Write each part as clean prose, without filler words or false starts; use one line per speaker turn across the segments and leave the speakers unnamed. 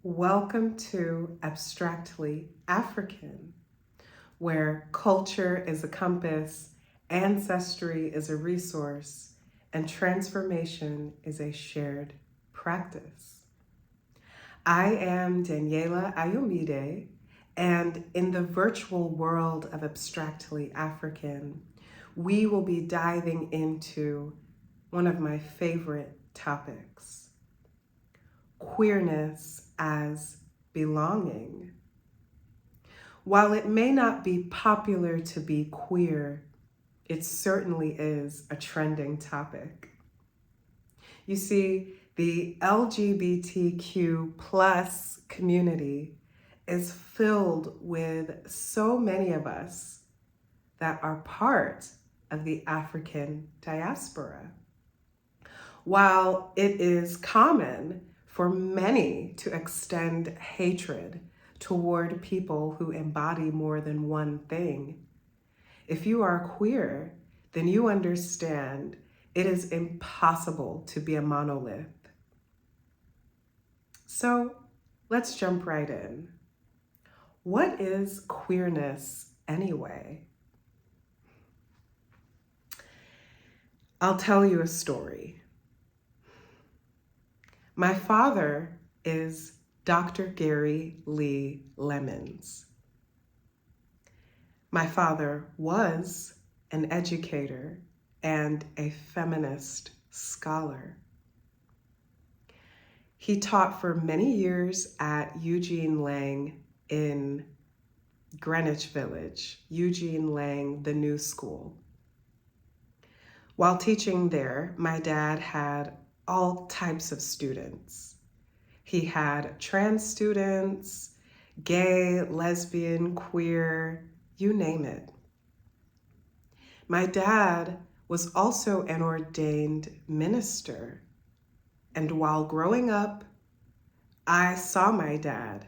Welcome to Abstractly African, where culture is a compass, ancestry is a resource, and transformation is a shared practice. I am Daniela Ayomide, and in the virtual world of Abstractly African, we will be diving into one of my favorite topics: queerness as belonging. While it may not be popular to be queer, it certainly is a trending topic. You see, the LGBTQ plus community is filled with so many of us that are part of the African diaspora. While it is common for many to extend hatred toward people who embody more than one thing, if you are queer, then you understand it is impossible to be a monolith. So let's jump right in. What is queerness anyway? I'll tell you a story. My father is Dr. Gary Lee Lemons. My father was an educator and a feminist scholar. He taught for many years at Eugene Lang in Greenwich Village, Eugene Lang, the New School. While teaching there, my dad had all types of students. He had trans students, gay, lesbian, queer, you name it. My dad was also an ordained minister. And while growing up, I saw my dad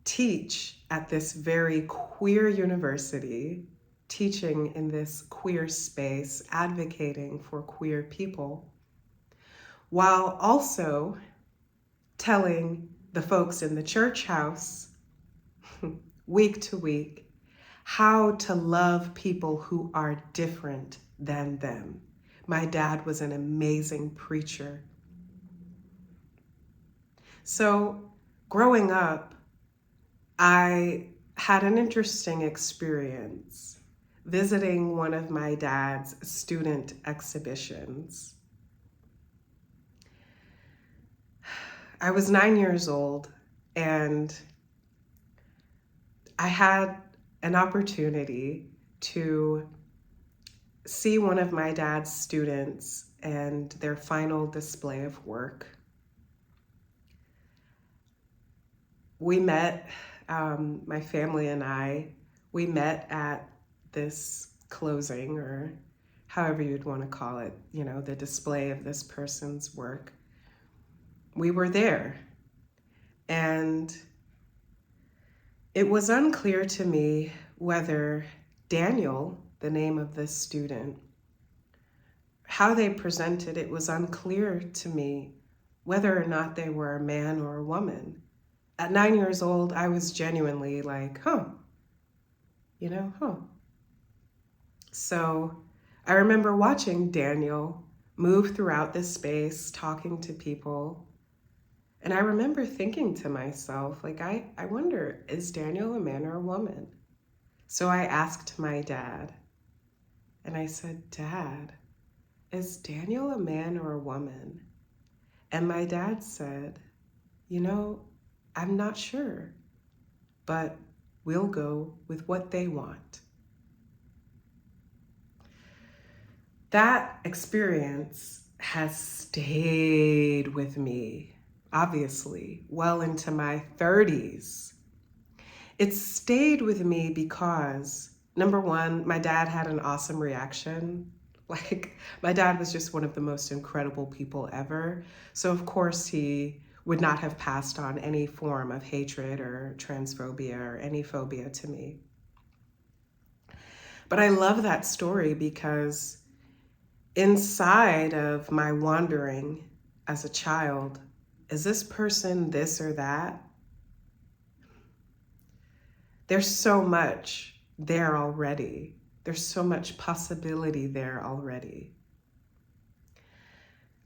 teach at this very queer university, teaching in this queer space, advocating for queer people, while also telling the folks in the church house week to week how to love people who are different than them. My dad was an amazing preacher. So growing up, I had an interesting experience visiting one of my dad's student exhibitions. I was 9 years old, and I had an opportunity to see one of my dad's students and their final display of work. We met, my family and I, we met at this closing, or however you'd want to call it, the display of this person's work. We were there, and it was unclear to me whether Daniel, the name of this student, how they presented it was unclear to me whether or not they were a man or a woman. At 9 years old, I was genuinely like, So I remember watching Daniel move throughout this space, talking to people. And I remember thinking to myself, I wonder, is Daniel a man or a woman? So I asked my dad, and I said, Dad, is Daniel a man or a woman? And my dad said, I'm not sure, but we'll go with what they want. That experience has stayed with me, obviously, well into my 30s. It stayed with me because, number one, my dad had an awesome reaction. My dad was just one of the most incredible people ever. So of course he would not have passed on any form of hatred or transphobia or any phobia to me. But I love that story because inside of my wandering as a child, Is this person this or that? There's so much there already. There's so much possibility there already.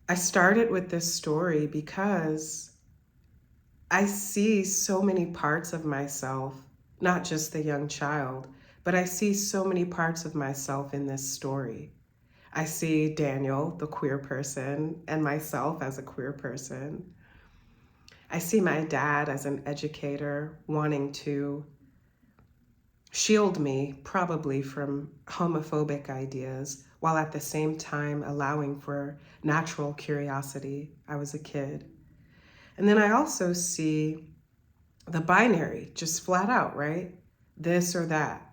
I started with this story because I see so many parts of myself, not just the young child, but I see so many parts of myself in this story. I see Daniel, the queer person, and myself as a queer person. I see my dad as an educator wanting to shield me probably from homophobic ideas while at the same time allowing for natural curiosity. I was a kid. And then I also see the binary, just flat out, right? This or that.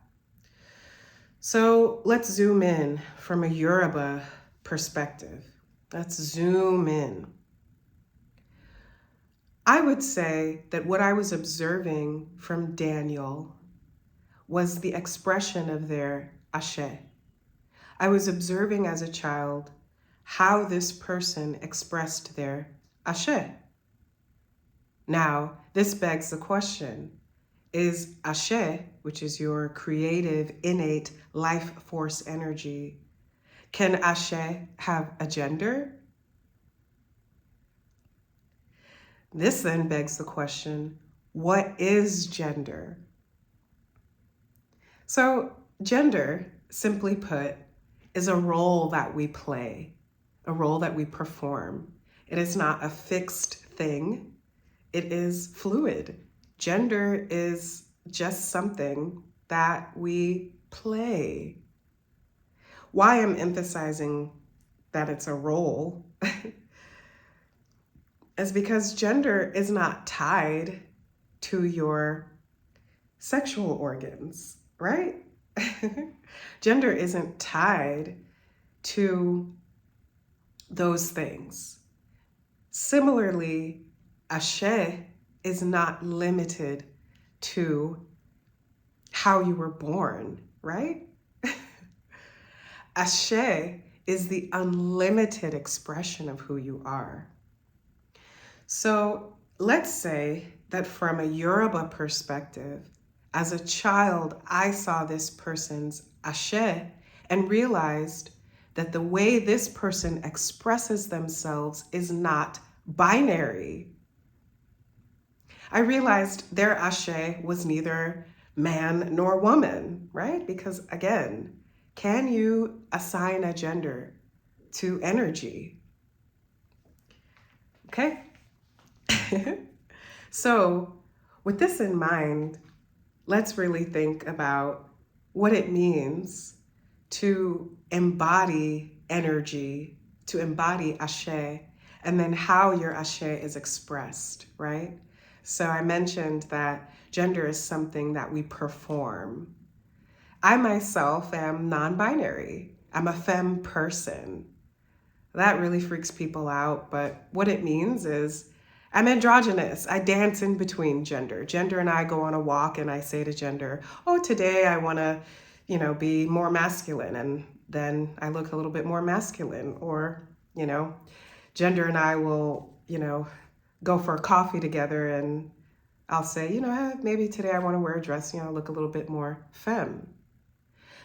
So let's zoom in from a Yoruba perspective. Let's zoom in. I would say that what I was observing from Daniel was the expression of their ashe. I was observing as a child how this person expressed their ashe. Now, this begs the question, is ashe, which is your creative, innate life force energy, can ashe have a gender? This then begs the question, what is gender? So gender, simply put, is a role that we play, a role that we perform. It is not a fixed thing. It is fluid. Gender is just something that we play. Why I'm emphasizing that it's a role is because gender is not tied to your sexual organs, right? Gender isn't tied to those things. Similarly, ashe is not limited to how you were born, right? Ashe is the unlimited expression of who you are. So let's say that from a Yoruba perspective, as a child, I saw this person's ashe and realized that the way this person expresses themselves is not binary. I realized their ashe was neither man nor woman, right? Because again, can you assign a gender to energy? Okay. So with this in mind, let's really think about what it means to embody energy, to embody ashe, and then how your ashe is expressed, right? So I mentioned that gender is something that we perform. I myself am non-binary. I'm a femme person. That really freaks people out, but what it means is I'm androgynous. I dance in between gender. Gender and I go on a walk and I say to gender, oh, today I want to, be more masculine. And then I look a little bit more masculine. Or, gender and I will, go for a coffee together and I'll say, maybe today I want to wear a dress, look a little bit more femme.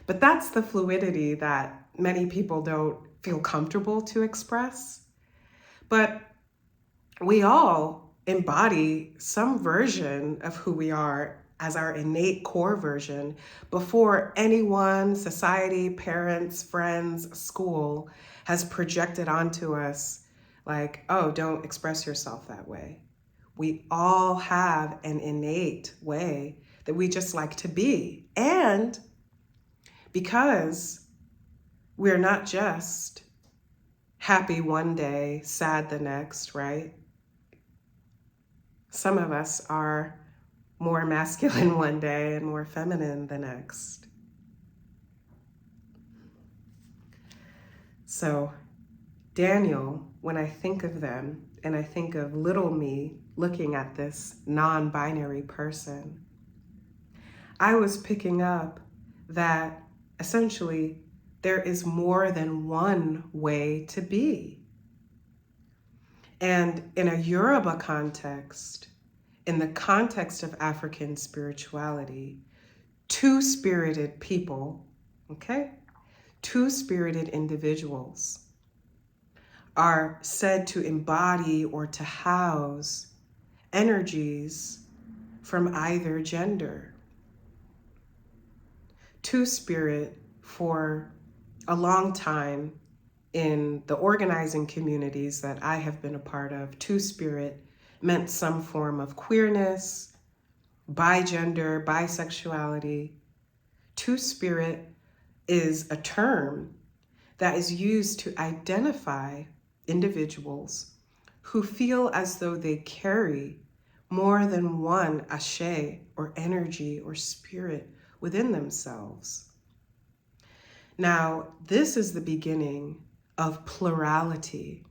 But that's the fluidity that many people don't feel comfortable to express. But we all embody some version of who we are as our innate core version before anyone, society, parents, friends, school has projected onto us like, oh, don't express yourself that way. We all have an innate way that we just like to be. And because we're not just happy one day, sad the next, right? Some of us are more masculine one day and more feminine the next. So Daniel, when I think of them and I think of little me looking at this non-binary person, I was picking up that essentially there is more than one way to be. And in a Yoruba context, in the context of African spirituality, two-spirited people, okay, two-spirited individuals are said to embody or to house energies from either gender. Two-spirit, for a long time in the organizing communities that I have been a part of, two-spirit meant some form of queerness, bigender, bisexuality. Two-spirit is a term that is used to identify individuals who feel as though they carry more than one ashe or energy or spirit within themselves. Now, this is the beginning of plurality,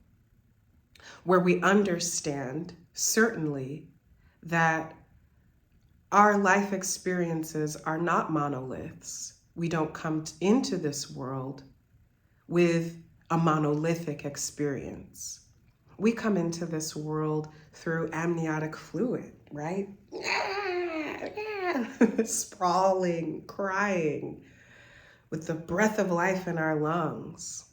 where we understand certainly that our life experiences are not monoliths. We don't come into this world with a monolithic experience. We come into this world through amniotic fluid, right? Sprawling, crying, with the breath of life in our lungs,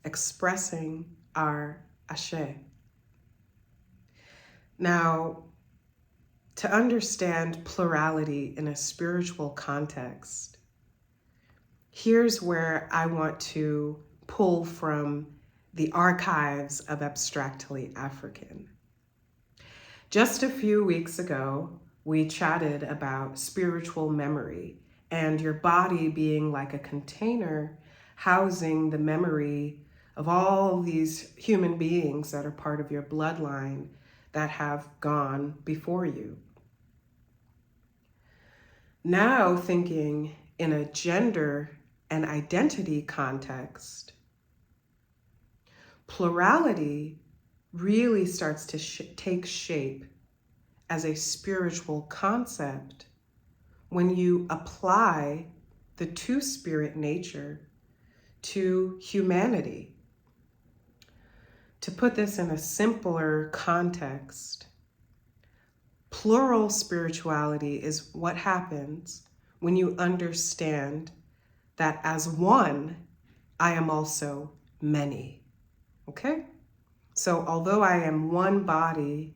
expressing our ashe. Now, to understand plurality in a spiritual context, here's where I want to pull from the archives of Abstractly African. Just a few weeks ago, we chatted about spiritual memory and your body being like a container housing the memory of all these human beings that are part of your bloodline that have gone before you. Now, thinking in a gender and identity context, plurality really starts to take shape as a spiritual concept when you apply the two-spirit nature to humanity. To put this in a simpler context, plural spirituality is what happens when you understand that as one, I am also many, okay? So although I am one body,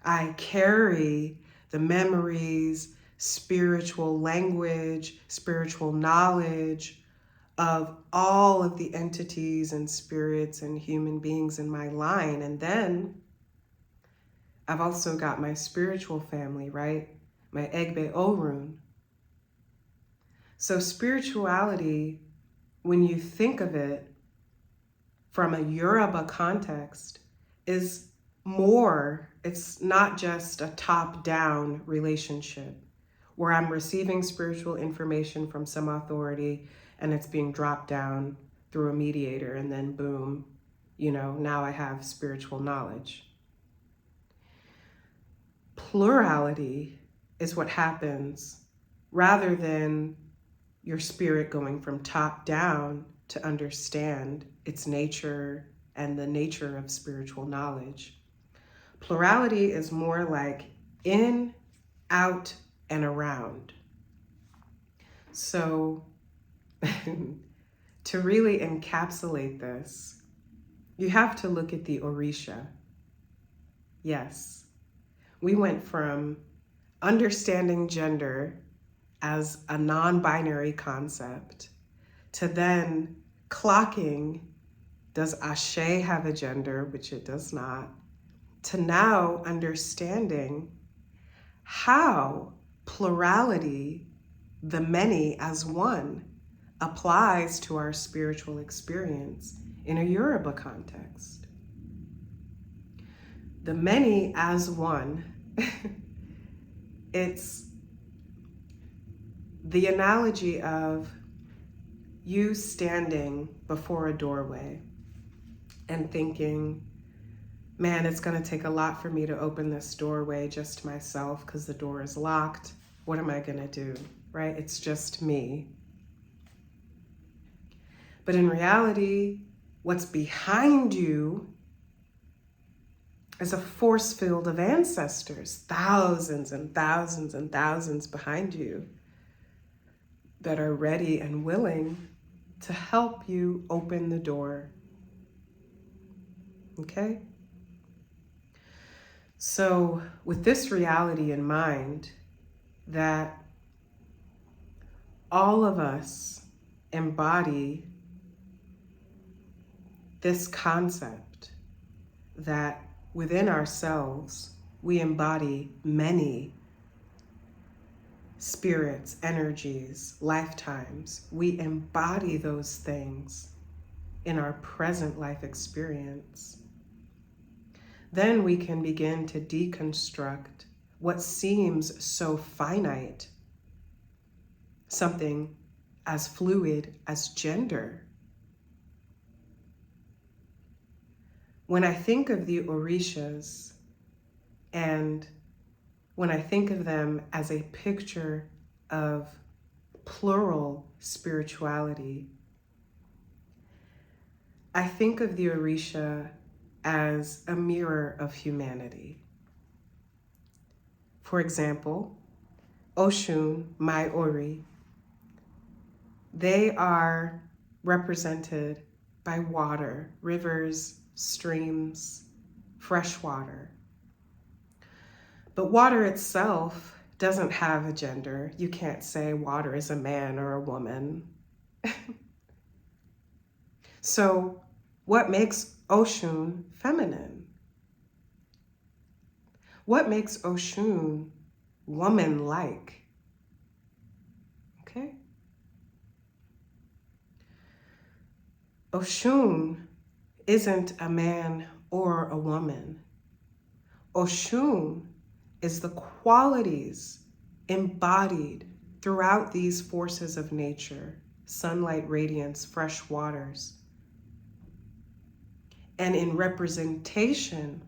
I carry the memories, spiritual language, spiritual knowledge of all of the entities and spirits and human beings in my line. And then I've also got my spiritual family, right? My Egbe Orun. So spirituality, when you think of it from a Yoruba context, is more, it's not just a top-down relationship where I'm receiving spiritual information from some authority and it's being dropped down through a mediator and then boom, now I have spiritual knowledge. Plurality is what happens rather than your spirit going from top down to understand its nature and the nature of spiritual knowledge. Plurality is more like in, out, and around. So to really encapsulate this, you have to look at the Orísha. Yes, we went from understanding gender as a non-binary concept to then clocking, does Ashe have a gender, which it does not, to now understanding how plurality, the many as one, applies to our spiritual experience in a Yoruba context. The many as one, it's the analogy of you standing before a doorway and thinking, man, it's going to take a lot for me to open this doorway just myself because the door is locked. What am I going to do, right? It's just me. But in reality, what's behind you as a force field of ancestors, thousands and thousands and thousands behind you that are ready and willing to help you open the door. Okay? So, with this reality in mind, that all of us embody this concept that within ourselves, we embody many spirits, energies, lifetimes. We embody those things in our present life experience. Then we can begin to deconstruct what seems so finite, something as fluid as gender. When I think of the Orishas, and when I think of them as a picture of plural spirituality, I think of the Orísha as a mirror of humanity. For example, Oshun, my Ori, they are represented by water, rivers, streams, fresh water. But water itself doesn't have a gender. You can't say water is a man or a woman. So what makes Oshun feminine? What makes Oshun woman-like? Okay? Oshun isn't a man or a woman. Oshun is the qualities embodied throughout these forces of nature: sunlight, radiance, fresh waters. And in representation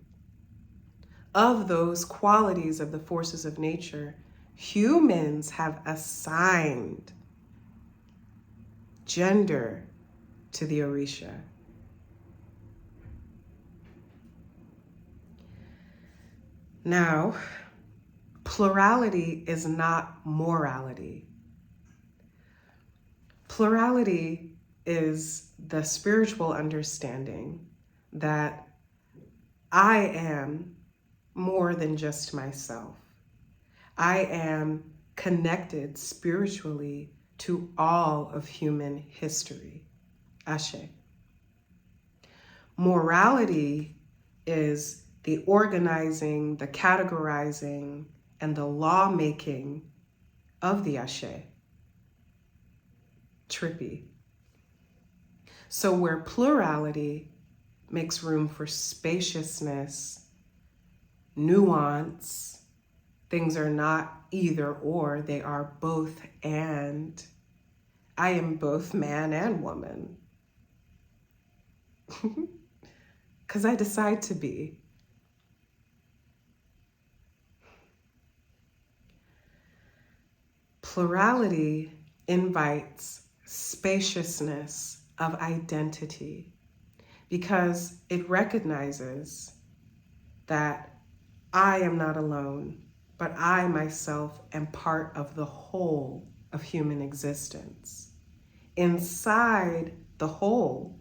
of those qualities of the forces of nature, humans have assigned gender to the Orísha. Now, plurality is not morality. Plurality is the spiritual understanding that I am more than just myself. I am connected spiritually to all of human history. Ashe. Morality is the organizing, the categorizing, and the lawmaking of the Ashe. Trippy. So where plurality makes room for spaciousness, nuance, things are not either or, they are both and. I am both man and woman. Because I decide to be. Plurality invites spaciousness of identity because it recognizes that I am not alone, but I myself am part of the whole of human existence. Inside the whole,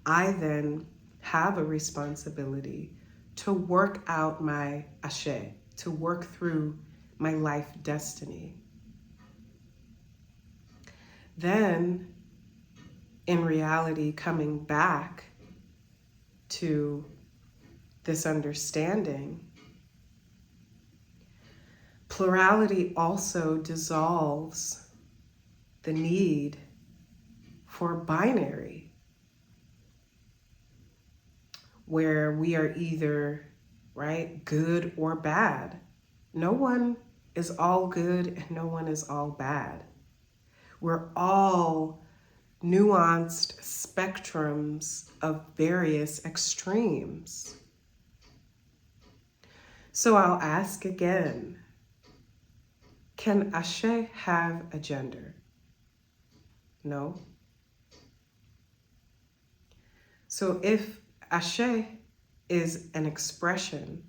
I then have a responsibility to work out my ashe, to work through my life destiny. Then, in reality, coming back to this understanding, plurality also dissolves the need for binary, where we are either, right, good or bad. No one is all good and no one is all bad. We're all nuanced spectrums of various extremes. So I'll ask again, can Ashe have a gender? No. So if Ashe is an expression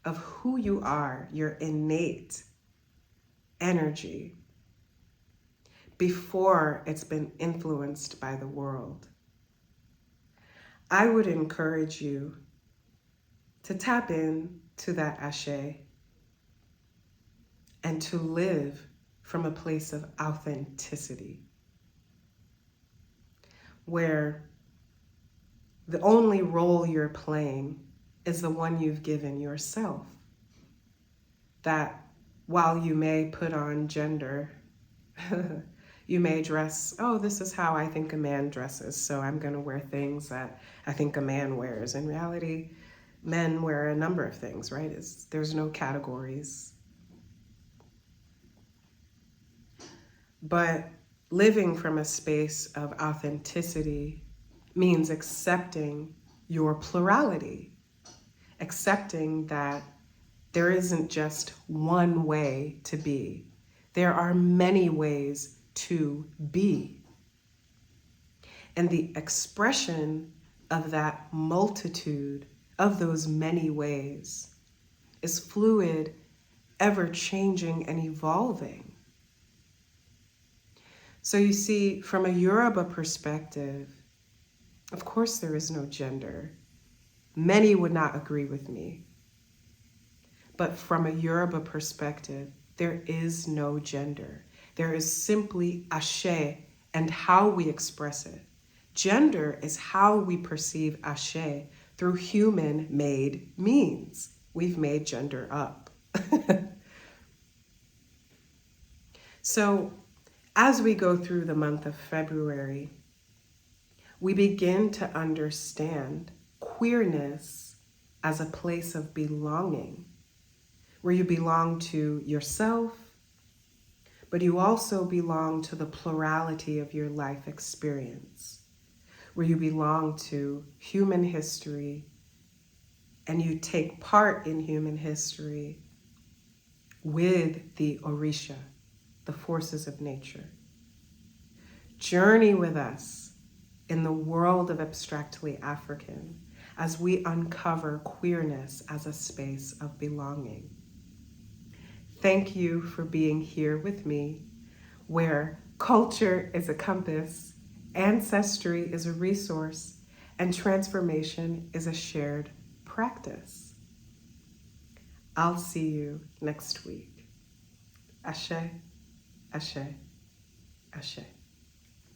of who you are, your innate energy, before it's been influenced by the world. I would encourage you to tap in to that ashe and to live from a place of authenticity, where the only role you're playing is the one you've given yourself. That while you may put on gender, you may dress, oh, this is how I think a man dresses, so I'm going to wear things that I think a man wears. In reality, men wear a number of things, right? There's no categories. But living from a space of authenticity means accepting your plurality, accepting that there isn't just one way to be. There are many ways to be. And the expression of that multitude of those many ways is fluid, ever-changing, and evolving. So you see, from a Yoruba perspective, of course there is no gender. Many would not agree with me. But from a Yoruba perspective, there is no gender. There is simply ashe and how we express it. Gender is how we perceive ashe through human-made means. We've made gender up. So as we go through the month of February, we begin to understand queerness as a place of belonging, where you belong to yourself, but you also belong to the plurality of your life experience, where you belong to human history and you take part in human history with the Orísha, the forces of nature. Journey with us in the world of Abstractly African as we uncover queerness as a space of belonging. Thank you for being here with me, where culture is a compass, ancestry is a resource, and transformation is a shared practice. I'll see you next week. Ashe, ashe, ashe.